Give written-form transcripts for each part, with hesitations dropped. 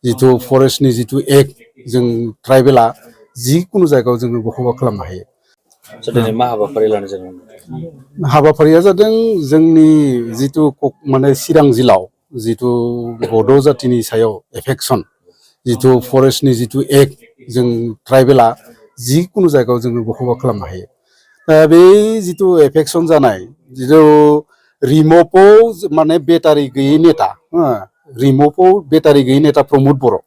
जिथु फरेस्टनि जिथु एक्ट जों ट्राइबेला जिखुनु जायगायाव जोङो बखौबा खालामनो हायो। दिनै मा हाबाफारि लानाय जादों? हाबाफारिया जादों जोंनि जिथु माने चिरां जिल्लायाव जिथु बड' जातिनि सायाव एफेक्सन जिथु फरेस्टनि जिथु एक्ट जों ट्राइबेला जिखुनु जायगायाव जोङो बखौबा खालामनो हायो। बे जिथु एफेक्सन जानाय जिथु रिम'पआव माने बेटारि गैयै नेता रिम'पआव बेटारि गैयै नेता प्रमद बर'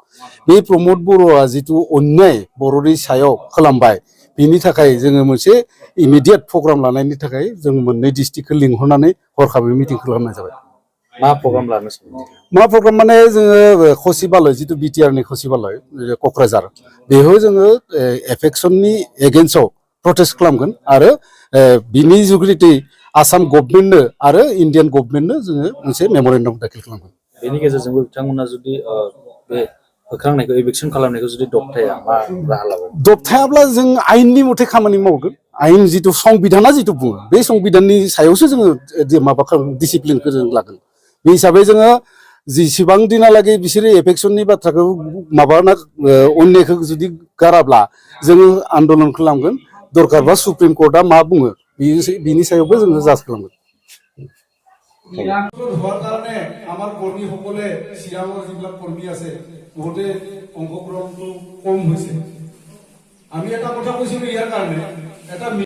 बे प्रमद बर'आ जिथु अन्याय बर'नि सायाव खालामबाय बिनि थाखाय जोङो मोनसे इमिडियेट प्रग्राम लानायनि थाखाय जों मोननै डिस्ट्रिक्टखौ लिंहरनानै हरखाबै मिटिं खालामनाय जाबाय। मा प्रग्राम लानो सानदों? मा प्रग्राम माने जोङो खसिबालय जिथु बिटिआरनि खसिबालय क'क्राझार बेयाव जोङो एफेक्सननि एगेन्स्टआव प्रटेस्ट खालामगोन आरो बिनि जुगिदि आसाम गभर्नमेन्टनो आरो इन्डियान गभर्नमेन्टनो जोङो मोनसे मेम'रेन्डाम दाखिल खालामगोन। बेनि गेजेरजोंबो बिथांमोना जुदि बे होखांनायखौ एभिक्सन खालामनायखौ जुदि दबथाया मा राहा लागोन? दबथायाब्ला जों आयेननि मथे खामानि मावगोन। आयेन जिथु संबिधाना जिथु बुङो बे संबिधाननि सायावसो जोङो माबा डिसिप्लिनखौ जों लागोन। बे हिसाबै जोङो जेसेबां दिनालागै बिसोरो एफेक्सननि बाथ्राखौ माबाना अन्यायखौ जुदि गाराब्ला जोङो आन्दलन खालामगोन। दरकारबा सुप्रिम कोर्टआ मा बुङो बिनि सायावबो जोङो जाज खालामगोन। হোৱাৰ কাৰণে আমাৰ কৰ্মীসকলে চিৰাঙৰ যিবিলাক কৰ্মী আছে বহুতে অংশগ্ৰহণটো কম হৈছে। আমি এটা কথা কৈছিলো ইয়াৰ কাৰণে এটা